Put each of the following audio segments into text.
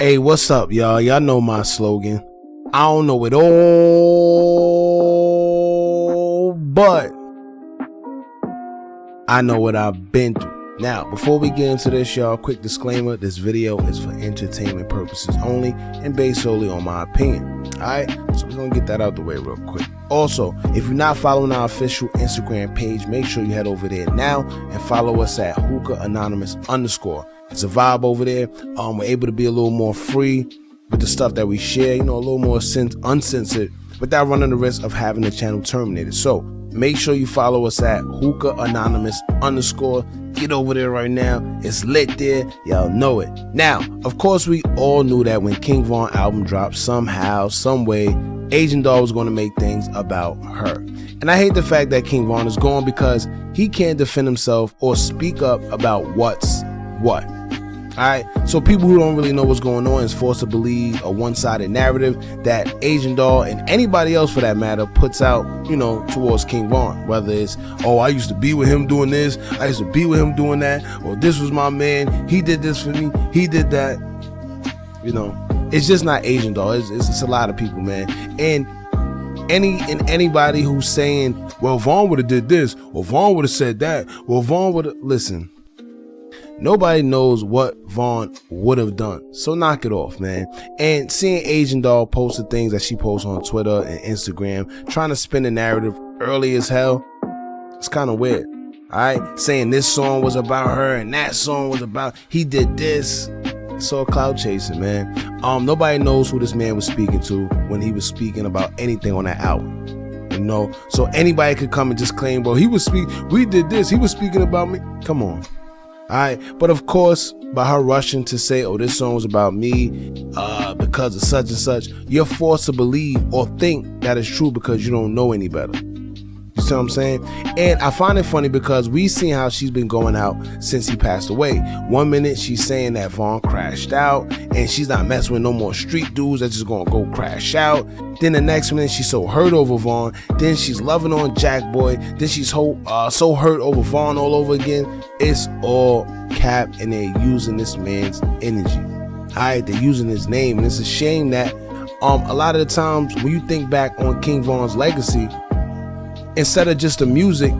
Hey, what's up, y'all? Y'all know my slogan. I don't know it all, but I know what I've been through. Now, before we get into this, y'all, quick disclaimer, this video is for entertainment purposes only and based solely on my opinion. Alright, so we're gonna get that out the way real quick. Also, if you're not following our official Instagram page, make sure you head over there now and follow us at hookah_anonymous_. It's a vibe over there. We're able to be a little more free with the stuff that we share, a little more uncensored without running the risk of having the channel terminated. So make sure you follow us at hookah_anonymous_. Get over there right now. It's lit there. Y'all know it. Now, of course, we all knew that when King Von album dropped, somehow, some way, Agent Doll was going to make things about her. And I hate the fact that King Von is gone because he can't defend himself or speak up about what's what. Alright, so people who don't really know what's going on is forced to believe a one-sided narrative that Agent Doll and anybody else for that matter puts out, towards King Von. Whether it's, oh, I used to be with him doing this, I used to be with him doing that, or this was my man, he did this for me, he did that. It's just not Agent Doll. It's a lot of people, man. And anybody who's saying, well, Von would have did this, or Von would have said that, well, Von would have, listen. Nobody knows what Von would have done, so knock it off, man. And seeing Agent Doll post the things that she posts on Twitter and Instagram, trying to spin the narrative early as hell, it's kind of weird. Alright, saying this song was about her and that song was about he did this. It's all clout chasing, man. Nobody knows who this man was speaking to when he was speaking about anything on that album. So anybody could come and just claim, well, we did this, he was speaking about me. Come on. Alright, but of course, by her rushing to say, oh, this song was about me because of such and such, you're forced to believe or think that it's true because you don't know any better. You see what I'm saying? And I find it funny because we've seen how she's been going out since he passed away. One minute she's saying that Von crashed out and she's not messing with no more street dudes that's just gonna go crash out. Then the next minute she's so hurt over Von. Then she's loving on Jack Boy. Then she's so hurt over Von all over again. It's all cap and they're using this man's energy. Alright, they're using his name, and it's a shame that a lot of the times when you think back on King Von's legacy, instead of just the music,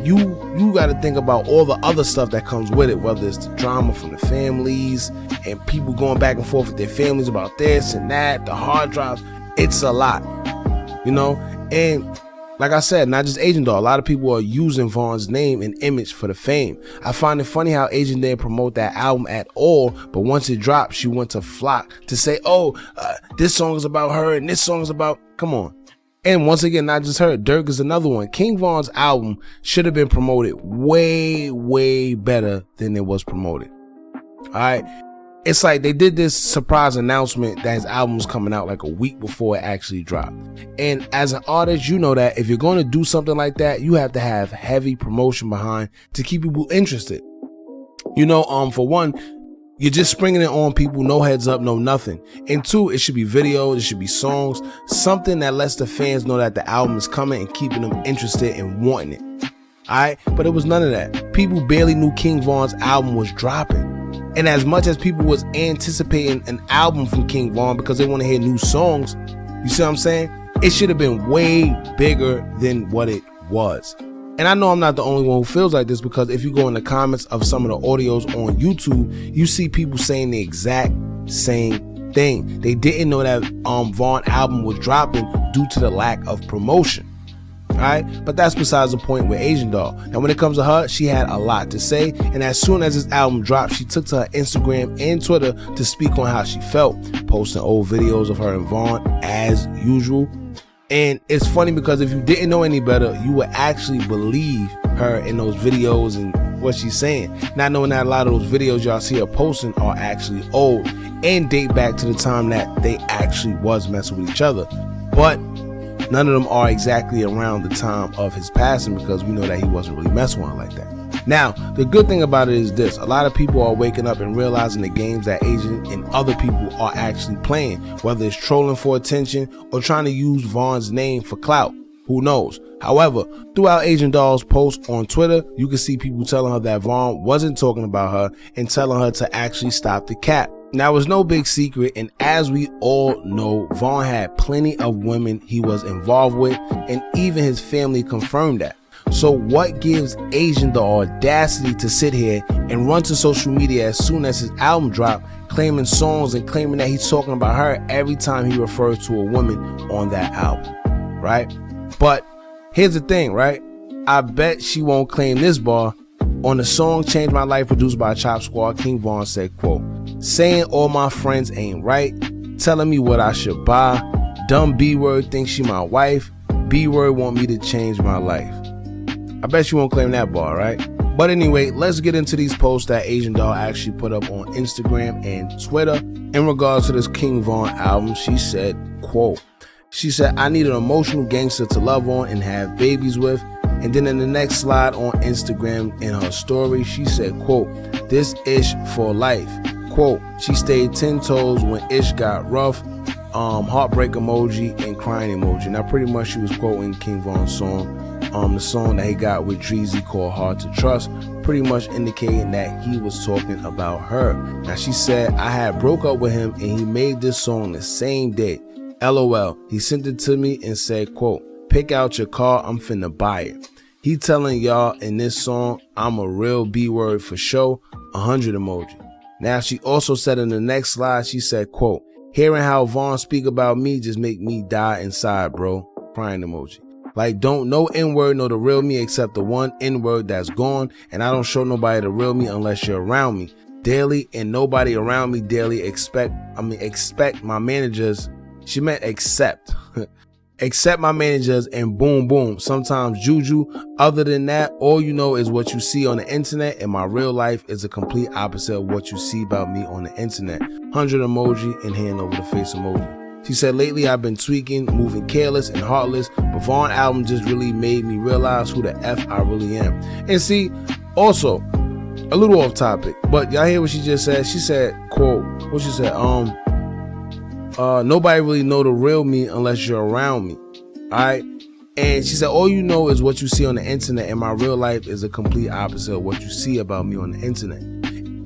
you got to think about all the other stuff that comes with it, whether it's the drama from the families and people going back and forth with their families about this and that, the hard drives. It's a lot, and like I said, not just Agent Doll, a lot of people are using Von's name and image for the fame. I find it funny how Agent didn't promote that album at all, but once it dropped, she went to flock to say, oh, this song is about her and this song is about, come on. And once again, not just her, Dirk is another one. King Von's album should have been promoted way, way better than it was promoted. Alright, it's like they did this surprise announcement that his album was coming out like a week before it actually dropped. And as an artist, you know that if you're going to do something like that, you have to have heavy promotion behind to keep people interested. For one, you're just springing it on people, no heads up, no nothing. And two, it should be videos, it should be songs, something that lets the fans know that the album is coming and keeping them interested and wanting it. Alright, but it was none of that. People barely knew King Von's album was dropping. And as much as people was anticipating an album from King Von because they want to hear new songs, you see what I'm saying? It should have been way bigger than what it was. And I know I'm not the only one who feels like this, because if you go in the comments of some of the audios on YouTube, you see people saying the exact same thing. They didn't know that Von album was dropping due to the lack of promotion. Alright, but that's besides the point with Agent Doll. Now when it comes to her, she had a lot to say, and as soon as this album dropped, she took to her Instagram and Twitter to speak on how she felt, posting old videos of her and Von as usual. And it's funny because if you didn't know any better, you would actually believe her in those videos and what she's saying, not knowing that a lot of those videos y'all see her posting are actually old and date back to the time that they actually was messing with each other. But none of them are exactly around the time of his passing, because we know that he wasn't really messing with her like that. Now, the good thing about it is this: a lot of people are waking up and realizing the games that Agent and other people are actually playing, whether it's trolling for attention or trying to use Von's name for clout. Who knows? However, throughout Agent Doll's post on Twitter, you can see people telling her that Von wasn't talking about her and telling her to actually stop the cap. Now, it's no big secret, and as we all know, Vaughn had plenty of women he was involved with, and even his family confirmed that. So what gives Asian the audacity to sit here and run to social media as soon as his album dropped, claiming songs and claiming that he's talking about her every time he refers to a woman on that album, right? But here's the thing, right? I bet she won't claim this bar. On the song Change My Life, produced by Chop Squad, King Von said, quote, saying all my friends ain't right, telling me what I should buy, dumb B-word thinks she my wife, B-word want me to change my life. I bet she won't claim that bar, right? But anyway, let's get into these posts that Asian Doll actually put up on Instagram and Twitter in regards to this King Von album. She said, quote, she said, I need an emotional gangster to love on and have babies with. And then in the next slide on Instagram in her story, she said, quote, this ish for life. Quote, she stayed 10 toes when ish got rough. Heartbreak emoji and crying emoji. Now pretty much she was quoting King Von's song, the song that he got with Dreezy called Hard to Trust, pretty much indicating that he was talking about her. Now she said, I had broke up with him and he made this song the same day. LOL. He sent it to me and said, quote, pick out your car, I'm finna buy it. He telling y'all in this song, I'm a real B-word for show, 100 emoji. Now she also said in the next slide, she said, quote, hearing how Vaughn speak about me just make me die inside, bro. Crying emoji. Like, don't no N-word know the real me except the one N-word that's gone, and I don't show nobody the real me unless you're around me daily, and nobody around me daily expect my managers. She meant accept. Accept my managers and boom, boom. Sometimes juju. Other than that, all you know is what you see on the internet, and my real life is a complete opposite of what you see about me on the internet. 100 emoji and hand over the face emoji. She said, lately I've been tweaking, moving careless and heartless, but Vaughn album just really made me realize who the F I really am. And see, also, a little off topic, but y'all hear what she just said? She said, quote, what she said, nobody really know the real me unless you're around me. All right. And she said, all you know is what you see on the internet, and my real life is a complete opposite of what you see about me on the internet.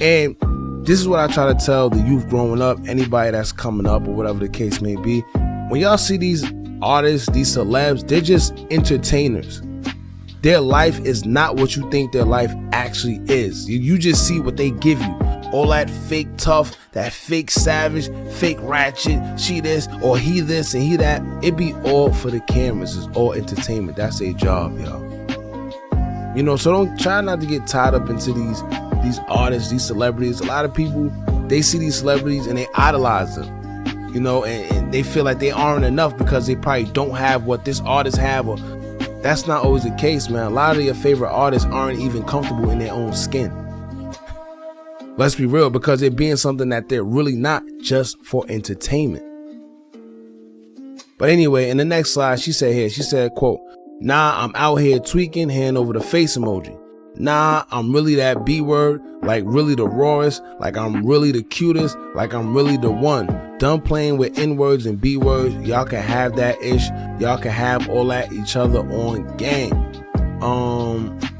And this is what I try to tell the youth growing up, anybody that's coming up or whatever the case may be. When y'all see these artists, these celebs, they're just entertainers. Their life is not what you think their life actually is. You just see what they give you. All that fake tough, that fake savage, fake ratchet, she this or he this and he that. It be all for the cameras. It's all entertainment. That's their job, y'all. You know, so don't try not to get tied up into these artists, these celebrities. A lot of people, they see these celebrities and they idolize them, you know, and they feel like they aren't enough because they probably don't have what this artist have. Or that's not always the case, man. A lot of your favorite artists aren't even comfortable in their own skin. Let's be real, because they're being something that they're really not, just for entertainment. But anyway, in the next slide, she said, quote, nah, I'm out here tweaking, hand over the face emoji. Nah, I'm really that B-word, like really the rawest, like I'm really the cutest, like I'm really the one. Done playing with N-words and B-words. Y'all can have that ish. Y'all can have all that each other on game.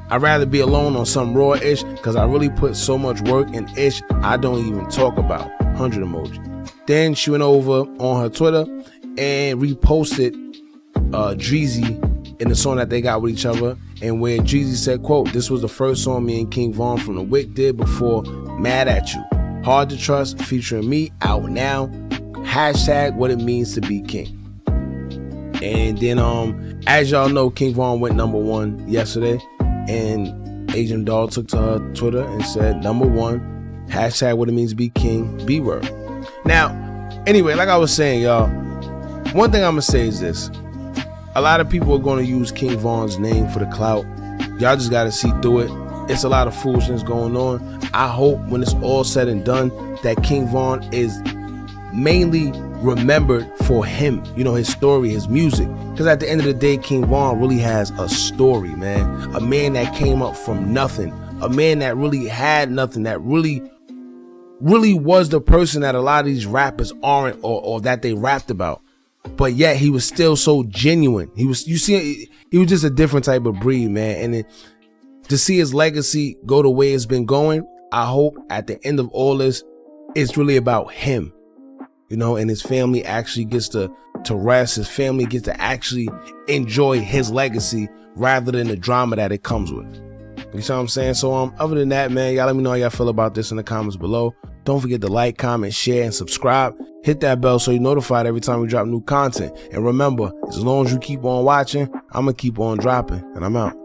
I'd rather be alone on some raw ish, because I really put so much work in ish I don't even talk about. 100 emoji. Then she went over on her Twitter and reposted Dreezy in the song that they got with each other, and where Dreezy said, quote, this was the first song me and King Von from the Wick did before Mad at You. Hard to Trust featuring me, out now. Hashtag what it means to be king. And then as y'all know, King Von went #1 yesterday, and Asian Doll took to her Twitter and said, #1, hashtag what it means to be king, B-word. Now, anyway, like I was saying, y'all, one thing I'm gonna say is this. A lot of people are going to use King Von's name for the clout. Y'all just got to see through it. It's a lot of foolishness going on. I hope when it's all said and done that King Von is mainly remembered for him, you know, his story, his music. Because at the end of the day, King Von really has a story, man. A man that came up from nothing. A man that really had nothing, that really was the person that a lot of these rappers aren't, or that they rapped about. But yet he was still so genuine. He was just a different type of breed, man. And to see his legacy go the way it's been going, I hope at the end of all this, it's really about him, you know, and his family actually gets to rest. His family gets to actually enjoy his legacy rather than the drama that it comes with. You see what I'm saying? So other than that, man, y'all let me know how y'all feel about this in the comments below. Don't forget to like, comment, share, and subscribe. Hit that bell so you're notified every time we drop new content. And remember, as long as you keep on watching, I'm going to keep on dropping. And I'm out.